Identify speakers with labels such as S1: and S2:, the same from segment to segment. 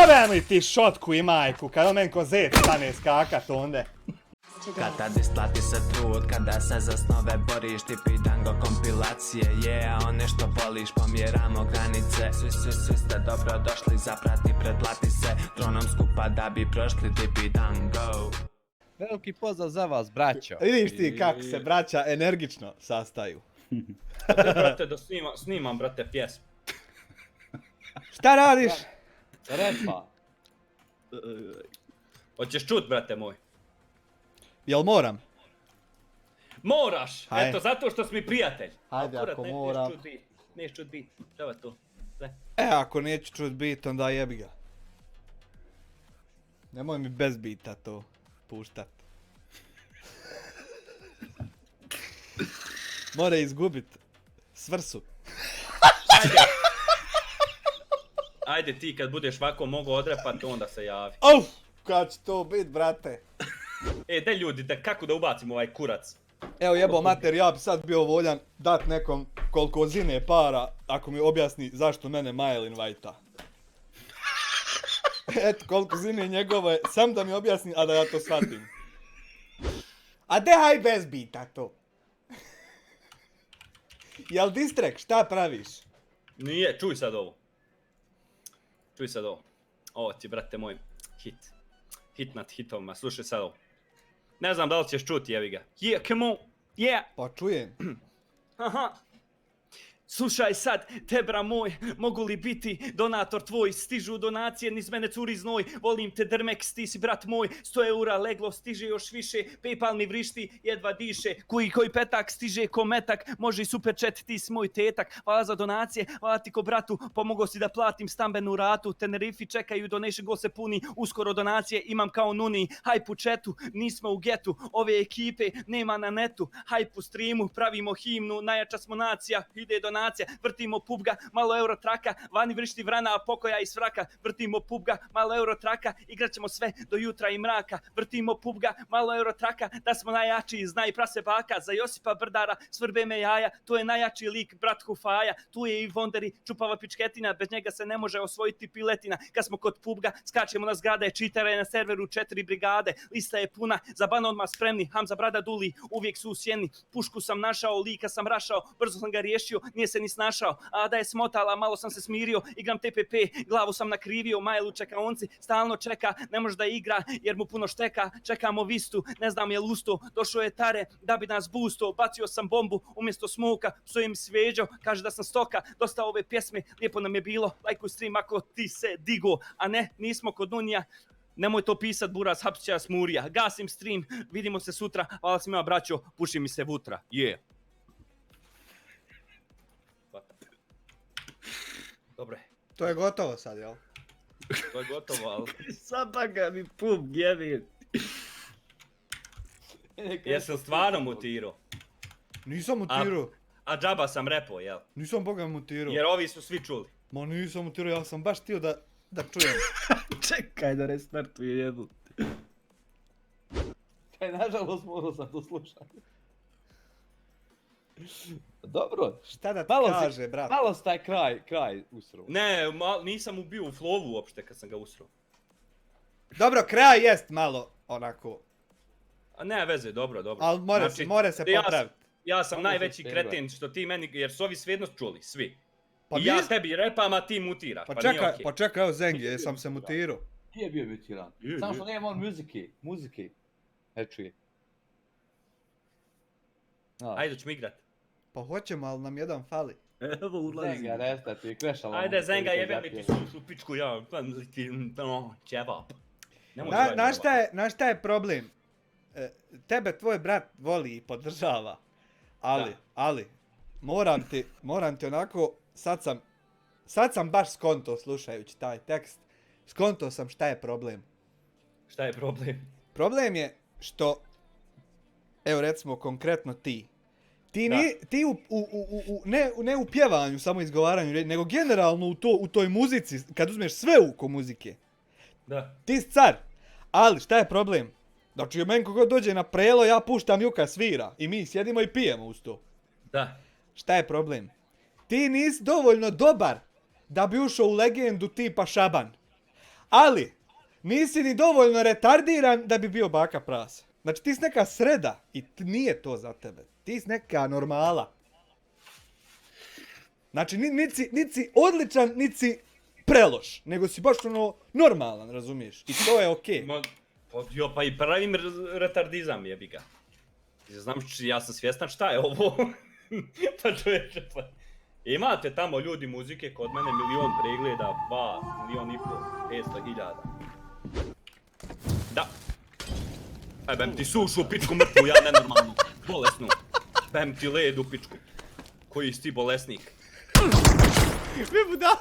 S1: Jebem li ti šotku i majku, kad on men ko zet stane skakat onda.
S2: Kada isplati se trud, kada se za snove boriš, tipi tango kompilacije, yeah, on nešto voliš, pomjeramo granice, svi ste dobro došli, zaprati, pretplati se, tronom skupa da bi prošli, tipi tango.
S3: Veliki pozdrav za vas, braćo.
S1: Vidiš ti kako se braća energično sastaju.
S4: Brate, da snimam, brate, pjesmu.
S1: Šta radiš?
S3: Repa.
S4: Hoćeš čut, brate moj?
S1: Jel moram?
S4: Moraš!
S1: Hajde.
S4: Eto, zato što si mi prijatelj.
S1: Hajde,
S4: Akurat,
S1: ako
S4: neš
S1: moram.
S4: čut bit. Neš čut bit. Treba to. Sve.
S1: Ako neću čut bit, onda jebi ga. Nemoj mi bez bita to puštat. Mora izgubit svrsu.
S4: Ajde ti kad budeš ovako mogo odrepat, onda se javi.
S1: Uf, kad će to bit, brate?
S4: Daj ljudi, kako da ubacim ovaj kurac?
S1: Evo jebo mater, ja bi sad bio voljan dat nekom koliko zine para, ako mi objasni zašto mene Majelin vajta. Eto, koliko zine njegove, sam da mi objasni, a da ja to shvatim. A dehaj bez bita to. Jel distrek, šta praviš?
S4: Nije, čuj sad ovo. Čuj sad ovo. Ovo ti, brate moj, hit. Hit nad hitovima, slušaj sad ovo. Ne znam da li ćeš čuti, jevi ga. Yeah, come on, yeah.
S1: Pa čujem.
S4: Aha. Slušaj sad, tebra moj, mogu li biti donator tvoj, stižu donacije, niz mene curi znoj, volim te Drmex, ti si brat moj, 100 eura leglo, stiže još više, Paypal mi vrišti, jedva diše, koji petak stiže ko metak, može i super chat, ti si moj tetak, hvala za donacije, hvala ti ko bratu, pomogao si da platim stambenu ratu, Tenerifi čekaju, donation go se puni, uskoro donacije imam kao nuni, hype u chatu, nismo u getu, ove ekipe nema na netu, hype u streamu, pravimo himnu, najjača smo nacija, ide donacija, vrtimo pubga, malo Eurotraka, vani vrišti vrana, a pokoja iz fraka, vrtimo pubga, malo Eurotraka, igrat ćemo sve do jutra i mraka, vrtimo pubga, malo Eurotraka, da smo najjači, zna i prase baka, za Josipa Brdara, svrbe me jaja, to je najjači lik, brat Hufaja, tu je i Vonderi, čupava pičketina, bez njega se ne može osvojiti piletina, kad smo kod pubga, skačemo na zgrade, čitare na serveru 4 brigade, lista je puna, za ban odmah spremni, Hamza Brada Duli, uvijek su u sjeni, pušku sam našao, lika sam rašao, brzo sam ga riješio, nije se ni snašao, a da je smotala, malo sam se smirio, igram TPP, glavu sam nakrivio, Majelu čeka onci, stalno čeka, ne može da igra, jer mu puno šteka, čekamo vistu, ne znam je lusto, došao je Tare, da bi nas boosto, bacio sam bombu, umjesto smoka, psujem sveđo, kaže da sam stoka, dosta ove pjesme, lijepo nam je bilo, lajkuj stream ako ti se digo, a ne, nismo kod Nunija, nemoj to pisat, buras, hapsit će nas Murija, gasim stream, vidimo se sutra, hvala svima braćo, puši mi se vutra, yeah. Dobre.
S1: To je gotovo sad, jel?
S4: To je gotovo, ali...
S3: Sada ga mi pub jevi.
S4: Jesam stvarno mutirao?
S1: Nisam mutirao.
S4: A džaba sam repo, jel?
S1: Nisam boga mutirao.
S4: Jer ovi su svi čuli.
S1: Ma nisam mutirao, ja sam baš htio da čujem.
S3: Čekaj da restartuje jednu. Nažalost morao sam to slušati. Dobro.
S1: Šta da ti
S3: Malo
S1: kaže, brat?
S3: Malo si taj kraj usro.
S4: Ne, nisam mu bio u flowu uopšte kad sam ga usro.
S1: Dobro, kraj jest malo onako.
S4: A ne veze, dobro.
S1: Ali more se popraviti.
S4: Ja sam
S3: Može
S4: najveći
S3: se
S4: kreten što ti meni, jer su ovi svejedno čuli, svi.
S1: Pa
S4: I ja tebi repam, a ti mutiraš, pa nije okej.
S1: Pa čekaj, evo Zengi, jesam se mutirao.
S3: Nije bio mutiran. Samo što nema on muzike. Ne čuje.
S4: Ajde, ćemo igrat.
S1: Pa hoćemo, ali nam jedan fali.
S3: Evo ulazi. Zenga restati, krešala.
S4: Ajde, Zenga, jebem li ti sušu pičku, ja, ćevap.
S1: Znaš šta je problem? Tebe tvoj brat voli i podržava. Ali, moram ti onako, sad sam baš skonto slušajući taj tekst, skonto sam šta je problem.
S4: Šta je problem?
S1: Problem je što, evo recimo konkretno ti ne u pjevanju, samo izgovaranju, nego generalno u toj muzici, kad uzmeš sve oko muzike,
S4: da.
S1: Ti si car, ali šta je problem? Znači, meni kogod dođe na prelo, ja puštam Juka svira i mi sjedimo i pijemo uz to.
S4: Da.
S1: Šta je problem? Ti nisi dovoljno dobar da bi ušao u legendu tipa Šaban. Ali, nisi ni dovoljno retardiran da bi bio baka prasa. Znači ti si neka sreda i nije to za tebe. Ti si neka normala. Znači niti si odličan, niti si preloš. Nego si baš ono normalan, razumiješ? I to je okej.
S4: Jo, pa i pravim retardizam jebi ga. Znam, ja sam svjestan šta je ovo. Pa čovječe, pa... Imate tamo ljudi muzike kod mene 1.000.000 pregleda, 2.500.000, 500.000. Da. Aj, bem ti sušu pičku mrtvu, ja nenormalnu, bolesnu. Bem ti led u pičku. Koji si ti bolesnik?
S1: Vi budale.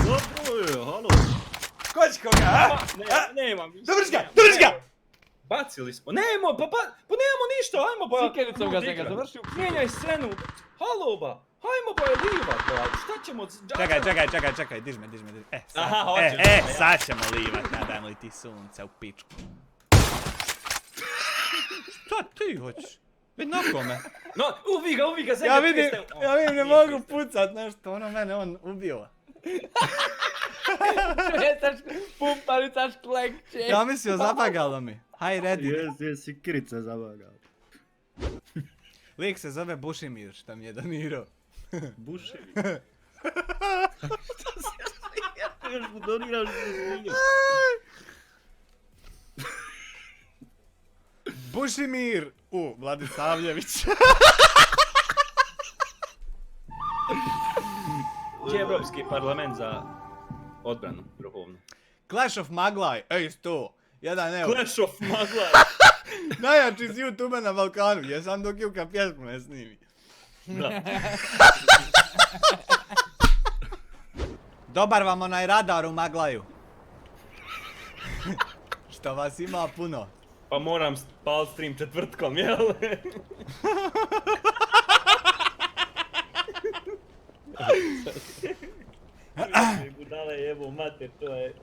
S4: Dobro je, halo.
S1: Koć koga, a?
S4: Nemam.
S1: Dobriš ga!
S4: Bacili smo. Nemo, pa nemamo ništa, ajmo ba.
S3: Sikenicom ga sam ga završio.
S4: Mijenjaj scenu. Halo ba. Hajmo ba je livat ba. Šta ćemo...
S1: Čekaj, dižme.
S4: Aha, hoćeš.
S1: Sad ćemo livat, nadajmo li ti sunce u pičku. Šta ti hoćeš? Vidi na kome.
S4: No, ubi ga,
S1: Ja vidim, ne mogu pucat nešto, ono mene on ubio.
S3: Četaš pumpalica šklekće.
S1: Ja mislio, zabagalo mi. Haj, ready.
S5: Jesi krica zabagao.
S1: Lik se zove Bušimir, šta mi je donirao.
S5: Buševi. Još mu doniraš bušimir.
S1: Bušimir! Vladisavljević.
S4: Gdje je Evropski parlament za odbranu vrhovnu?
S1: Clash of Maglaj, ej sto. 1 euro.
S4: Clash of Maglaj.
S1: Najjači z YouTube na Balkanu, jesam dok Juka pjesmu ne snimi.
S4: Da.
S1: Dobar vam onaj radar u Maglaju. Što vas ima puno.
S4: Pa moram spal stream četvrtkom, jel? Budale jebo, mater, to je...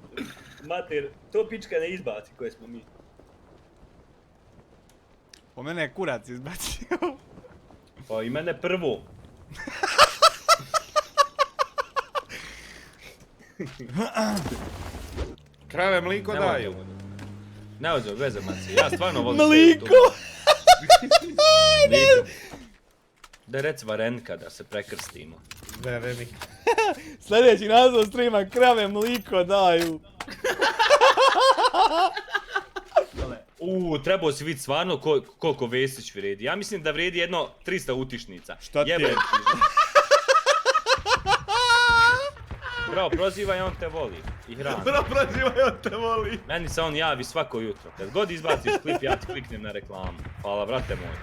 S4: Mater, to pička ne izbaci koje smo mi.
S1: Po mene je kurac izbacio.
S4: Pa i mene prvo.
S5: Krave mliko daju.
S4: Ne ođe, veze maci, ja stvarno volim...
S1: Mliko!
S4: Da reci varenka da se prekrstimo.
S5: Vereni.
S1: Sljedeći naziv streama, krave mliko daju.
S4: Trebao si vidjeti stvarno koliko Vesić vredi. Ja mislim da vredi jedno 300 utišnica.
S1: Šta ti je?
S4: Jebem ti. Bravo, prozivaj, on te voli. I hrani.
S5: Bro, prozivaj, on te voli.
S4: Meni se on javi svako jutro. Kad god izbaciš klip, ja ti kliknem na reklamu. Hvala, brate moj.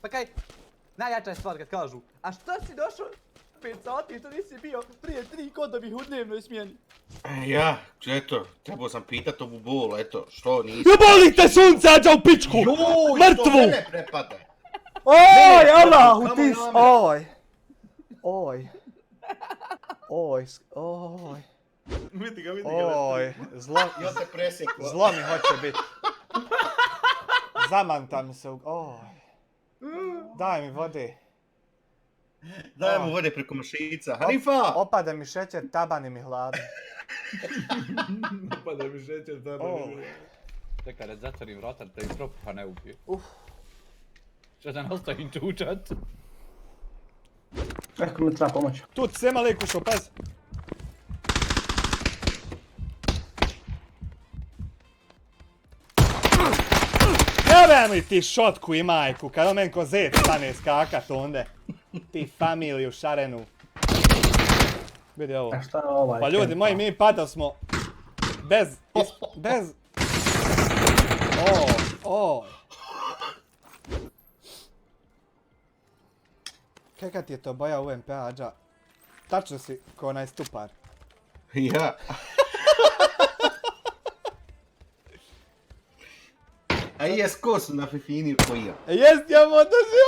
S3: Pa kaj, najjača je stvar kad kažu, a šta si došao 5 sati što nisi bio prije 3 kodovih u dnevnoj smjeni?
S5: Ja, eto, trebao sam pitat ovu bol, eto, što nisi...
S1: Jebali te sunce, ađa u pičku!
S5: Joj,
S1: Mrtvu!
S5: to mene prepade.
S1: Oj, Allahu
S5: Samo
S1: ti...
S5: na mene.
S1: Oj.
S5: Vidi ga.
S1: Oj,
S5: Ja te presekla.
S1: zlo mi hoće biti. Zamanta mi se oj. Daj mi vode.
S5: Daj mu vode preko mašica. Hanifa!
S1: Opade mi šećer, tabani mi hladno.
S5: Opada mi šećer,
S3: Čekaj, da zatvorim vrata, da ih tropa ne ubije. Što da nastavim čučat?
S6: Kako mi treba pomoć?
S1: Tu ti sema lik ušao, pazi. Jebe mi ti šotku i majku, kad on men ko zet stane skakat onde. Ti familiju šarenu. Vidi ovo.
S6: A šta je ovaj?
S1: Pa ljudi moji, mi pada smo bez... Oj. Kaka ti je to boja UMP-a, Ađa? Tačno si ko onaj stupar.
S5: Ja. A jes kos na fifini koji ja.
S1: Jest, ja mu odnosio!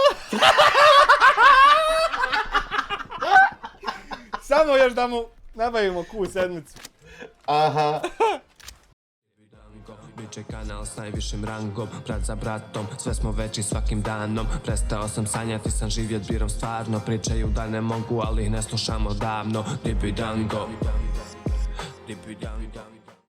S1: Samo još da mu nabavimo Q7.
S5: Aha.
S2: Veći kanal s najvišim rangom, brat za bratom, sve smo veći svakim danom. Prestao sam sanjati, sam živjet birom stvarno. Pričaju da ne mogu, ali ih ne slušamo davno. Dibi dango, dibi dango.